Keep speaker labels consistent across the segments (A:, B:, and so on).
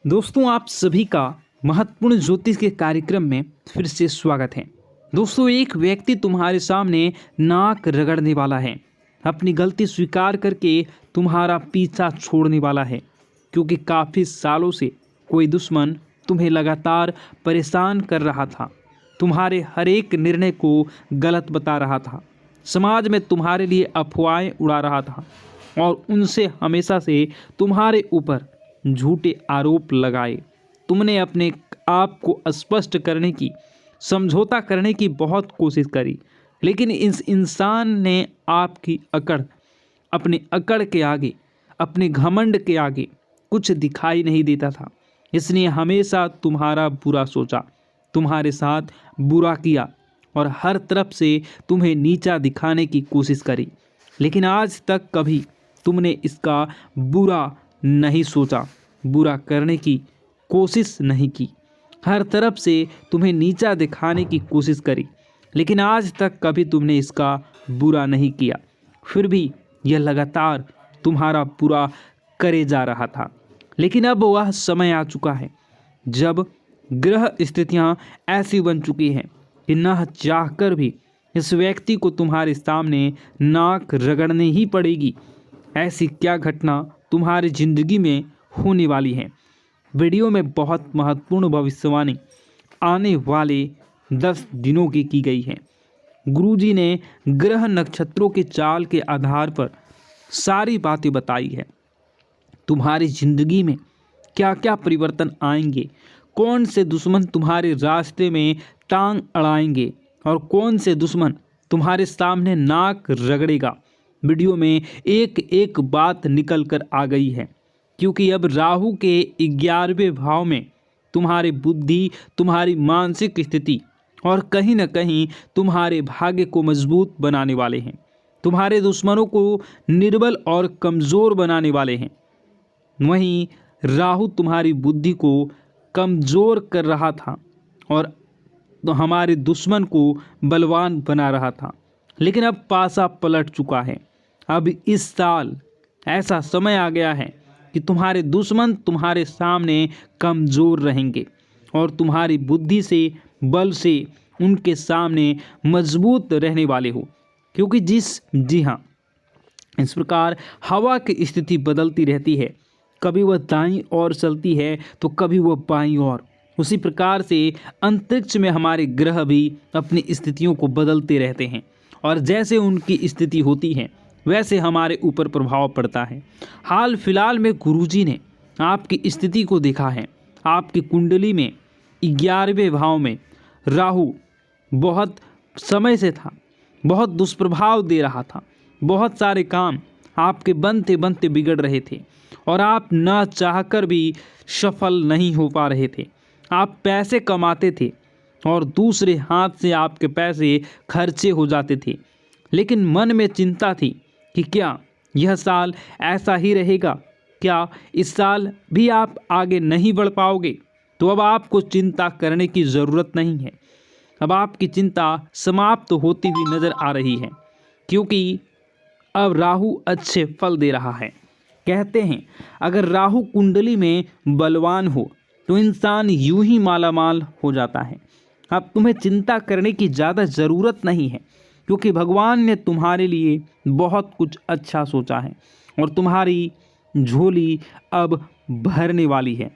A: दोस्तों, आप सभी का महत्वपूर्ण ज्योतिष के कार्यक्रम में फिर से स्वागत है। दोस्तों, एक व्यक्ति तुम्हारे सामने नाक रगड़ने वाला है, अपनी गलती स्वीकार करके तुम्हारा पीछा छोड़ने वाला है, क्योंकि काफ़ी सालों से कोई दुश्मन तुम्हें लगातार परेशान कर रहा था, तुम्हारे हर एक निर्णय को गलत बता रहा था, समाज में तुम्हारे लिए अफवाहें उड़ा रहा था और उनसे हमेशा से तुम्हारे ऊपर झूठे आरोप लगाए। तुमने अपने आप को स्पष्ट करने की, समझौता करने की बहुत कोशिश करी, लेकिन इस इंसान ने आपकी अपनी अकड़ के आगे, अपने घमंड के आगे कुछ दिखाई नहीं देता था। इसने हमेशा तुम्हारा बुरा सोचा, तुम्हारे साथ बुरा किया और हर तरफ से तुम्हें नीचा दिखाने की कोशिश करी, लेकिन आज तक कभी तुमने इसका बुरा नहीं सोचा, बुरा करने की कोशिश नहीं की। हर तरफ से तुम्हें नीचा दिखाने की कोशिश करी, लेकिन आज तक कभी तुमने इसका बुरा नहीं किया। फिर भी यह लगातार तुम्हारा बुरा करे जा रहा था। लेकिन अब वह समय आ चुका है जब ग्रह स्थितियां ऐसी बन चुकी हैं कि न चाहकर भी इस व्यक्ति को तुम्हारे सामने नाक रगड़नी ही पड़ेगी। ऐसी क्या घटना तुम्हारी जिंदगी में होने वाली है। वीडियो में बहुत महत्वपूर्ण भविष्यवाणी आने वाले 10 दिनों की गई है। गुरुजी ने ग्रह नक्षत्रों के चाल के आधार पर सारी बातें बताई है। तुम्हारी जिंदगी में क्या क्या परिवर्तन आएंगे, कौन से दुश्मन तुम्हारे रास्ते में टांग अड़ाएंगे और कौन से दुश्मन तुम्हारे सामने नाक रगड़ेगा। वीडियो में एक एक बात निकल कर आ गई है, क्योंकि अब राहु के 11वें भाव में तुम्हारी बुद्धि, तुम्हारी मानसिक स्थिति और कहीं न कहीं तुम्हारे भाग्य को मजबूत बनाने वाले हैं। तुम्हारे दुश्मनों को निर्बल और कमज़ोर बनाने वाले हैं। वहीं राहु तुम्हारी बुद्धि को कमज़ोर कर रहा था और तो हमारे दुश्मन को बलवान बना रहा था, लेकिन अब पासा पलट चुका है। अब इस साल ऐसा समय आ गया है कि तुम्हारे दुश्मन तुम्हारे सामने कमज़ोर रहेंगे और तुम्हारी बुद्धि से, बल से उनके सामने मजबूत रहने वाले हो। क्योंकि जी हाँ, इस प्रकार हवा की स्थिति बदलती रहती है, कभी वह दाईं ओर चलती है तो कभी वह बाईं ओर। उसी प्रकार से अंतरिक्ष में हमारे ग्रह भी अपनी स्थितियों को बदलते रहते हैं और जैसे उनकी स्थिति होती है वैसे हमारे ऊपर प्रभाव पड़ता है। हाल फिलहाल में गुरुजी ने आपकी स्थिति को देखा है। आपकी कुंडली में 11वें भाव में राहु बहुत समय से था, बहुत दुष्प्रभाव दे रहा था, बहुत सारे काम आपके बनते बनते बिगड़ रहे थे और आप न चाहकर भी सफल नहीं हो पा रहे थे। आप पैसे कमाते थे और दूसरे हाथ से आपके पैसे खर्चे हो जाते थे, लेकिन मन में चिंता थी कि क्या यह साल ऐसा ही रहेगा, क्या इस साल भी आप आगे नहीं बढ़ पाओगे। तो अब आपको चिंता करने की ज़रूरत नहीं है। अब आपकी चिंता समाप्त होती हुई नज़र आ रही है, क्योंकि अब राहु अच्छे फल दे रहा है। कहते हैं अगर राहु कुंडली में बलवान हो तो इंसान यूं ही मालामाल हो जाता है। अब तुम्हें चिंता करने की ज़्यादा ज़रूरत नहीं है, क्योंकि भगवान ने तुम्हारे लिए बहुत कुछ अच्छा सोचा है और तुम्हारी झोली अब भरने वाली है।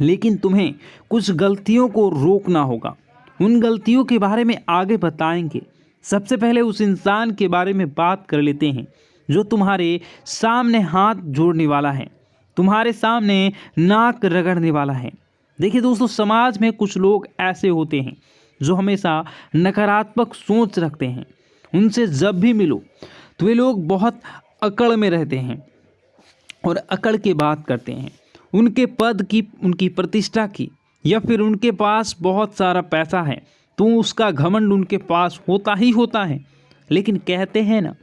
A: लेकिन तुम्हें कुछ गलतियों को रोकना होगा। उन गलतियों के बारे में आगे बताएंगे। सबसे पहले उस इंसान के बारे में बात कर लेते हैं जो तुम्हारे सामने हाथ जोड़ने वाला है, तुम्हारे सामने नाक रगड़ने वाला है। देखिए दोस्तों, समाज में कुछ लोग ऐसे होते हैं जो हमेशा नकारात्मक सोच रखते हैं। उनसे जब भी मिलो तो वे लोग बहुत अकड़ में रहते हैं और अकड़ के बात करते हैं। उनके पद की, उनकी प्रतिष्ठा की, या फिर उनके पास बहुत सारा पैसा है तो उसका घमंड उनके पास होता ही होता है। लेकिन कहते हैं ना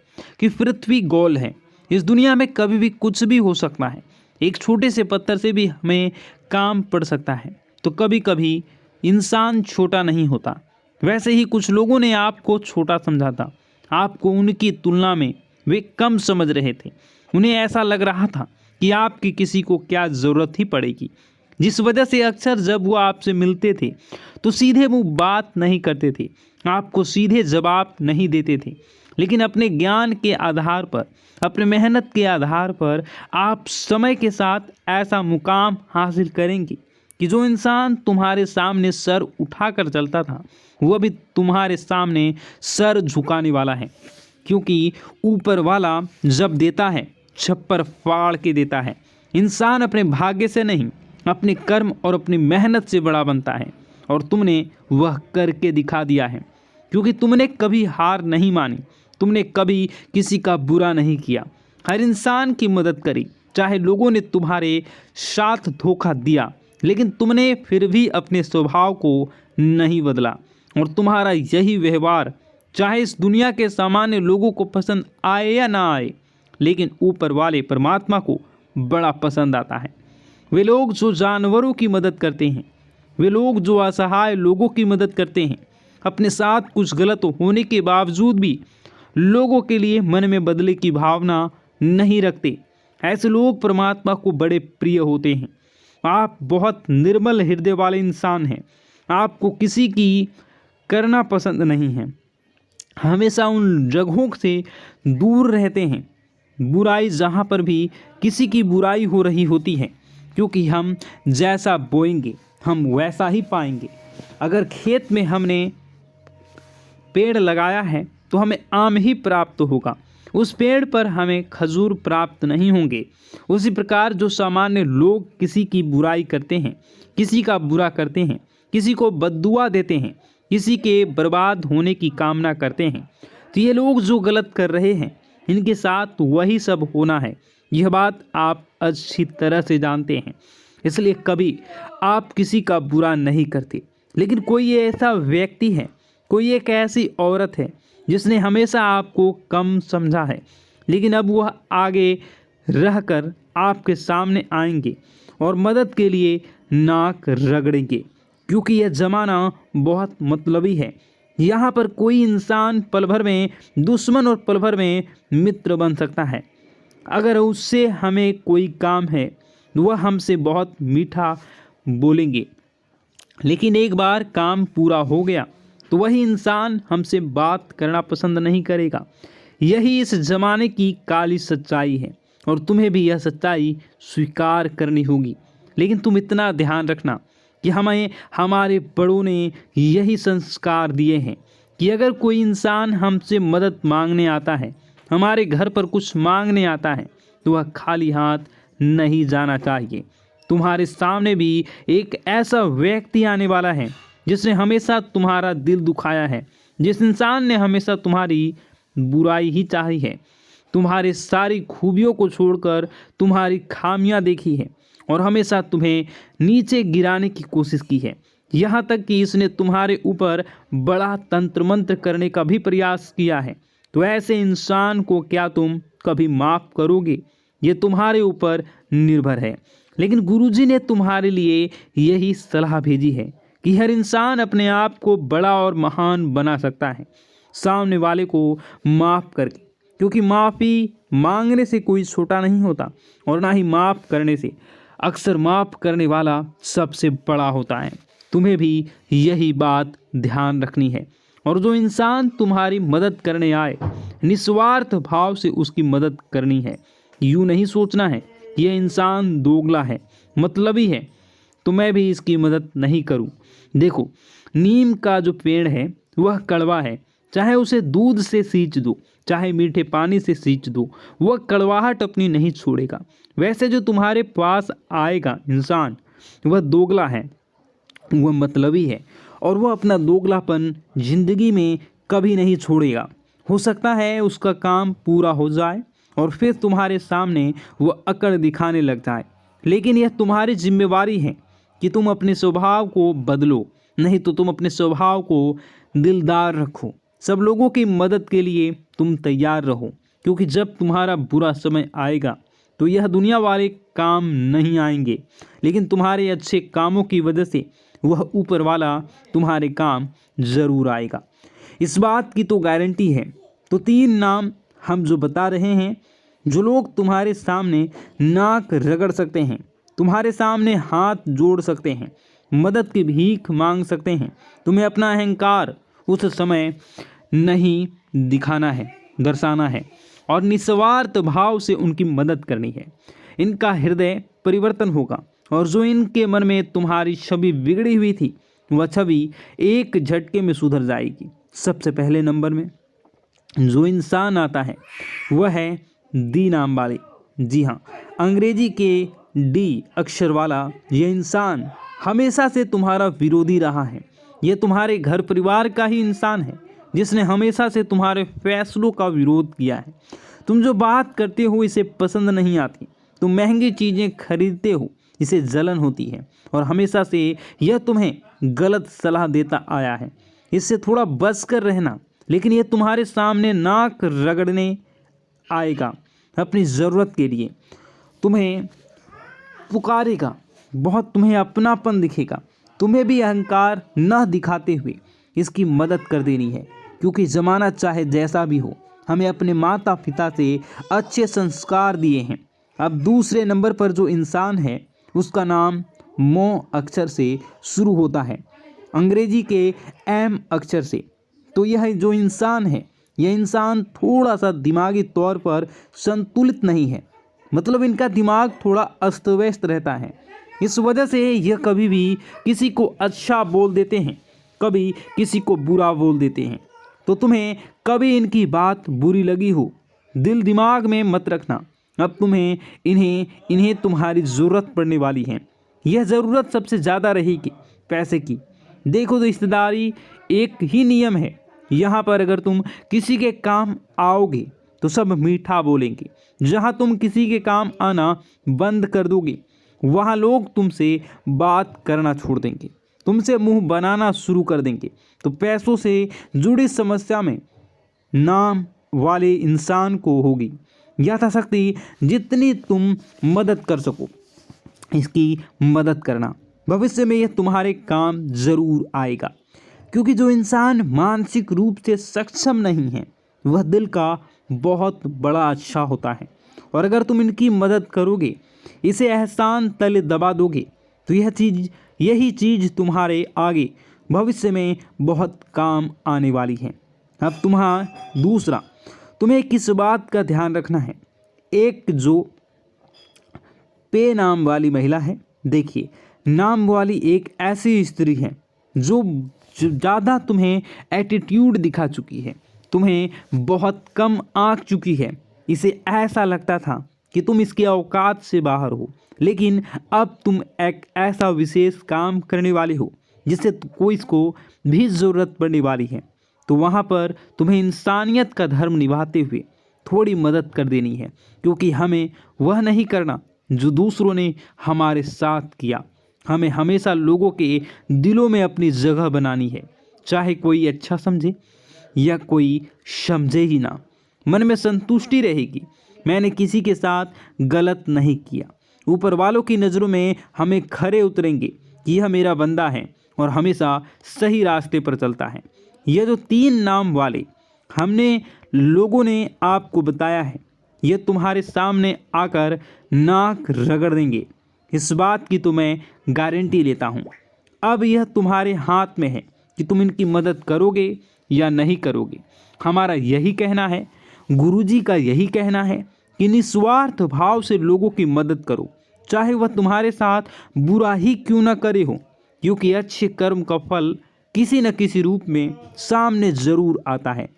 A: कि पृथ्वी गोल है, इस दुनिया में कभी भी कुछ भी हो सकता है। एक छोटे से पत्थर से भी हमें काम पड़ सकता है। तो कभी कभी इंसान छोटा नहीं होता। वैसे ही कुछ लोगों ने आपको छोटा समझा था, आपको उनकी तुलना में वे कम समझ रहे थे। उन्हें ऐसा लग रहा था कि आपकी किसी को क्या ज़रूरत ही पड़ेगी। जिस वजह से अक्सर जब वो आपसे मिलते थे तो सीधे मुंह बात नहीं करते थे, आपको सीधे जवाब नहीं देते थे। लेकिन अपने ज्ञान के आधार पर, अपने मेहनत के आधार पर आप समय के साथ ऐसा मुकाम हासिल करेंगे कि जो इंसान तुम्हारे सामने सर उठाकर चलता था वो अभी तुम्हारे सामने सर झुकाने वाला है। क्योंकि ऊपर वाला जब देता है छप्पर फाड़ के देता है। इंसान अपने भाग्य से नहीं, अपने कर्म और अपनी मेहनत से बड़ा बनता है, और तुमने वह करके दिखा दिया है। क्योंकि तुमने कभी हार नहीं मानी, तुमने कभी किसी का बुरा नहीं किया, हर इंसान की मदद करी। चाहे लोगों ने तुम्हारे साथ धोखा दिया, लेकिन तुमने फिर भी अपने स्वभाव को नहीं बदला। और तुम्हारा यही व्यवहार चाहे इस दुनिया के सामान्य लोगों को पसंद आए या ना आए, लेकिन ऊपर वाले परमात्मा को बड़ा पसंद आता है। वे लोग जो जानवरों की मदद करते हैं, वे लोग जो असहाय लोगों की मदद करते हैं, अपने साथ कुछ गलत होने के बावजूद भी लोगों के लिए मन में बदले की भावना नहीं रखते, ऐसे लोग परमात्मा को बड़े प्रिय होते हैं। आप बहुत निर्मल हृदय वाले इंसान हैं। आपको किसी की करना पसंद नहीं है, हमेशा उन जगहों से दूर रहते हैं बुराई जहाँ पर भी किसी की बुराई हो रही होती है। क्योंकि हम जैसा बोएंगे हम वैसा ही पाएंगे। अगर खेत में हमने पेड़ लगाया है तो हमें आम ही प्राप्त होगा, उस पेड़ पर हमें खजूर प्राप्त नहीं होंगे। उसी प्रकार जो सामान्य लोग किसी की बुराई करते हैं, किसी का बुरा करते हैं, किसी को बद्दुआ देते हैं, किसी के बर्बाद होने की कामना करते हैं, तो ये लोग जो गलत कर रहे हैं इनके साथ वही सब होना है। यह बात आप अच्छी तरह से जानते हैं, इसलिए कभी आप किसी का बुरा नहीं करते। लेकिन कोई ऐसा व्यक्ति है, कोई एक ऐसी औरत है जिसने हमेशा आपको कम समझा है, लेकिन अब वह आगे रहकर आपके सामने आएंगे और मदद के लिए नाक रगड़ेंगे। क्योंकि यह ज़माना बहुत मतलबी है। यहाँ पर कोई इंसान पल भर में दुश्मन और पल भर में मित्र बन सकता है। अगर उससे हमें कोई काम है वह हमसे बहुत मीठा बोलेंगे, लेकिन एक बार काम पूरा हो गया तो वही इंसान हमसे बात करना पसंद नहीं करेगा। यही इस ज़माने की काली सच्चाई है और तुम्हें भी यह सच्चाई स्वीकार करनी होगी। लेकिन तुम इतना ध्यान रखना कि हमें हमारे बड़ों ने यही संस्कार दिए हैं कि अगर कोई इंसान हमसे मदद मांगने आता है, हमारे घर पर कुछ मांगने आता है, तो वह खाली हाथ नहीं जाना चाहिए। तुम्हारे सामने भी एक ऐसा व्यक्ति आने वाला है जिसने हमेशा तुम्हारा दिल दुखाया है, जिस इंसान ने हमेशा तुम्हारी बुराई ही चाही है, तुम्हारे सारी खूबियों को छोड़कर तुम्हारी खामियां देखी है और हमेशा तुम्हें नीचे गिराने की कोशिश की है। यहाँ तक कि इसने तुम्हारे ऊपर बड़ा तंत्र मंत्र करने का भी प्रयास किया है। तो ऐसे इंसान को क्या तुम कभी माफ़ करोगे? ये तुम्हारे ऊपर निर्भर है। लेकिन गुरुजी ने तुम्हारे लिए यही सलाह भेजी है कि हर इंसान अपने आप को बड़ा और महान बना सकता है सामने वाले को माफ़ करके, क्योंकि माफ़ी मांगने से कोई छोटा नहीं होता और ना ही माफ़ करने से। अक्सर माफ़ करने वाला सबसे बड़ा होता है। तुम्हें भी यही बात ध्यान रखनी है। और जो इंसान तुम्हारी मदद करने आए, निस्वार्थ भाव से उसकी मदद करनी है। यूँ नहीं सोचना है यह इंसान दोगला है, मतलबी है, तो मैं भी इसकी मदद नहीं करूं। देखो, नीम का जो पेड़ है वह कड़वा है, चाहे उसे दूध से सींच दो, चाहे मीठे पानी से सींच दो, वह कड़वाहट अपनी नहीं छोड़ेगा। वैसे जो तुम्हारे पास आएगा इंसान, वह दोगला है, वह मतलबी है और वह अपना दोगलापन जिंदगी में कभी नहीं छोड़ेगा। हो सकता है उसका काम पूरा हो जाए और फिर तुम्हारे सामने वह अकड़ दिखाने लग जाए, लेकिन यह तुम्हारी जिम्मेवारी है कि तुम अपने स्वभाव को बदलो, नहीं तो तुम अपने स्वभाव को दिलदार रखो। सब लोगों की मदद के लिए तुम तैयार रहो, क्योंकि जब तुम्हारा बुरा समय आएगा तो यह दुनिया वाले काम नहीं आएंगे, लेकिन तुम्हारे अच्छे कामों की वजह से वह ऊपर वाला तुम्हारे काम ज़रूर आएगा। इस बात की तो गारंटी है। तो 3 नाम हम जो बता रहे हैं, जो लोग तुम्हारे सामने नाक रगड़ सकते हैं, तुम्हारे सामने हाथ जोड़ सकते हैं, मदद की भीख मांग सकते हैं। तुम्हें अपना अहंकार उस समय नहीं दिखाना है, दर्शाना है और निस्वार्थ भाव से उनकी मदद करनी है। इनका हृदय परिवर्तन होगा और जो इनके मन में तुम्हारी छवि बिगड़ी हुई थी वह छवि एक झटके में सुधर जाएगी। सबसे पहले नंबर में जो इंसान आता है वह है डी नाम वाले। जी हाँ, अंग्रेजी के डी अक्षर वाला यह इंसान हमेशा से तुम्हारा विरोधी रहा है। यह तुम्हारे घर परिवार का ही इंसान है जिसने हमेशा से तुम्हारे फैसलों का विरोध किया है। तुम जो बात करते हो इसे पसंद नहीं आती, तुम महंगी चीज़ें खरीदते हो इसे जलन होती है और हमेशा से यह तुम्हें गलत सलाह देता आया है। इससे थोड़ा बच कर रहना, लेकिन यह तुम्हारे सामने नाक रगड़ने आएगा अपनी ज़रूरत के लिए। तुम्हें पुकारेगा बहुत, तुम्हें अपनापन दिखेगा। तुम्हें भी अहंकार न दिखाते हुए इसकी मदद कर देनी है, क्योंकि ज़माना चाहे जैसा भी हो हमें अपने माता पिता से अच्छे संस्कार दिए हैं। अब दूसरे नंबर पर जो इंसान है उसका नाम मो अक्षर से शुरू होता है, अंग्रेजी के एम अक्षर से। तो यह जो इंसान है यह इंसान थोड़ा सा दिमागी तौर पर संतुलित नहीं है, मतलब इनका दिमाग थोड़ा अस्त व्यस्त रहता है। इस वजह से यह कभी भी किसी को अच्छा बोल देते हैं, कभी किसी को बुरा बोल देते हैं। तो तुम्हें कभी इनकी बात बुरी लगी हो, दिल दिमाग में मत रखना। अब तुम्हें इन्हें तुम्हारी ज़रूरत पड़ने वाली है। यह ज़रूरत सबसे ज़्यादा रहेगी पैसे की। देखो, रिश्तेदारी एक ही नियम है। यहाँ पर अगर तुम किसी के काम आओगे तो सब मीठा बोलेंगे। जहाँ तुम किसी के काम आना बंद कर दोगे वहाँ लोग तुमसे बात करना छोड़ देंगे, तुमसे मुंह बनाना शुरू कर देंगे। तो पैसों से जुड़ी समस्या में नाम वाले इंसान को होगी। यथाशक्ति जितनी तुम मदद कर सको इसकी मदद करना। भविष्य में यह तुम्हारे काम ज़रूर आएगा, क्योंकि जो इंसान मानसिक रूप से सक्षम नहीं है वह दिल का बहुत बड़ा अच्छा होता है। और अगर तुम इनकी मदद करोगे, इसे एहसान तले दबा दोगे, तो यही चीज़ तुम्हारे आगे भविष्य में बहुत काम आने वाली है। अब दूसरा, तुम्हें किस बात का ध्यान रखना है। एक जो पे नाम वाली महिला है, देखिए, नाम वाली एक ऐसी स्त्री है जो ज़्यादा तुम्हें एटीट्यूड दिखा चुकी है, तुम्हें बहुत कम आंक चुकी है। इसे ऐसा लगता था कि तुम इसके औकात से बाहर हो, लेकिन अब तुम एक ऐसा विशेष काम करने वाले हो जिससे कोई इसको भी ज़रूरत पड़ने वाली है। तो वहाँ पर तुम्हें इंसानियत का धर्म निभाते हुए थोड़ी मदद कर देनी है, क्योंकि हमें वह नहीं करना जो दूसरों ने हमारे साथ किया। हमें हमेशा लोगों के दिलों में अपनी जगह बनानी है, चाहे कोई अच्छा समझे या कोई समझे ही ना। मन में संतुष्टि रहेगी, मैंने किसी के साथ गलत नहीं किया। ऊपर वालों की नज़रों में हमें खरे उतरेंगे कि यह मेरा बंदा है और हमेशा सही रास्ते पर चलता है। यह जो 3 नाम वाले हमने लोगों ने आपको बताया है, यह तुम्हारे सामने आकर नाक रगड़ देंगे। इस बात की तो मैं गारंटी लेता हूँ। अब यह तुम्हारे हाथ में है कि तुम इनकी मदद करोगे या नहीं करोगे। हमारा यही कहना है, गुरुजी का यही कहना है कि निस्वार्थ भाव से लोगों की मदद करो, चाहे वह तुम्हारे साथ बुरा ही क्यों न करे हो, क्योंकि अच्छे कर्म का फल किसी न किसी रूप में सामने ज़रूर आता है।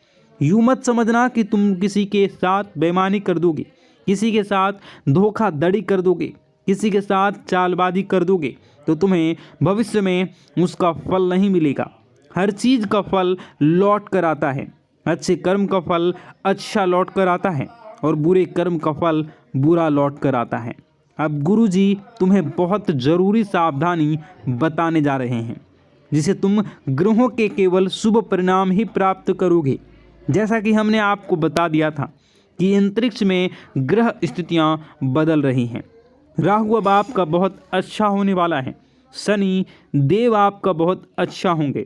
A: यूँ मत समझना कि तुम किसी के साथ बेईमानी कर दोगे, किसी के साथ धोखाधड़ी कर दोगे, किसी के साथ चालबाजी कर दोगे तो तुम्हें भविष्य में उसका फल नहीं मिलेगा। हर चीज़ का फल लौट कर आता है। अच्छे कर्म का फल अच्छा लौट कर आता है और बुरे कर्म का फल बुरा लौट कर आता है। अब गुरुजी तुम्हें बहुत ज़रूरी सावधानी बताने जा रहे हैं, जिसे तुम ग्रहों के केवल शुभ परिणाम ही प्राप्त करोगे। जैसा कि हमने आपको बता दिया था कि अंतरिक्ष में ग्रह स्थितियां बदल रही हैं। राहु अब आपका बहुत अच्छा होने वाला है, शनि देव आपका बहुत अच्छा होंगे,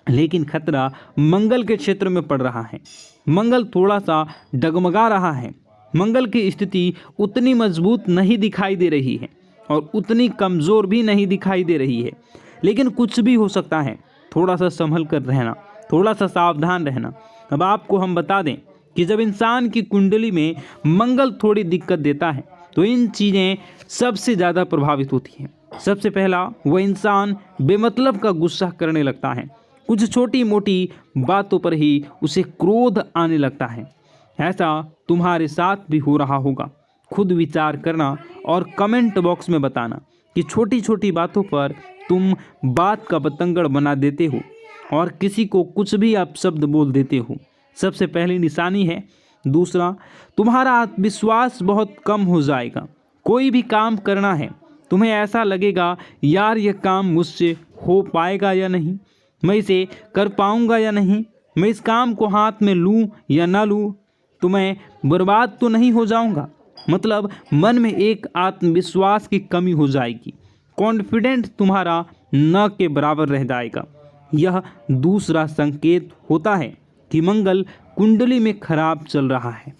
A: लेकिन खतरा मंगल के क्षेत्र में पड़ रहा है। मंगल थोड़ा सा डगमगा रहा है। मंगल की स्थिति उतनी मजबूत नहीं दिखाई दे रही है। और उतनी कमज़ोर भी नहीं दिखाई दे रही है। लेकिन कुछ भी हो सकता है, थोड़ा सा संभल कर रहना, थोड़ा सा सावधान रहना। अब आपको हम बता दें कि जब इंसान की कुंडली में मंगल थोड़ी दिक्कत देता है तो इन चीज़ें सबसे ज़्यादा प्रभावित होती हैं। सबसे पहला, वह इंसान बेमतलब का गुस्सा करने लगता है। कुछ छोटी मोटी बातों पर ही उसे क्रोध आने लगता है। ऐसा तुम्हारे साथ भी हो रहा होगा। खुद विचार करना और कमेंट बॉक्स में बताना कि छोटी छोटी बातों पर तुम बात का बतंगड़ बना देते हो और किसी को कुछ भी अपशब्द बोल देते हो। सबसे पहली निशानी है। दूसरा, तुम्हारा आत्मविश्वास बहुत कम हो जाएगा। कोई भी काम करना है, तुम्हें ऐसा लगेगा यार यह काम मुझसे हो पाएगा या नहीं, मैं इसे कर पाऊंगा या नहीं, मैं इस काम को हाथ में लूं या ना लूं, तो मैं बर्बाद तो नहीं हो जाऊंगा। मतलब मन में एक आत्मविश्वास की कमी हो जाएगी। कॉन्फिडेंट तुम्हारा न के बराबर रह जाएगा। यह दूसरा संकेत होता है कि मंगल कुंडली में खराब चल रहा है।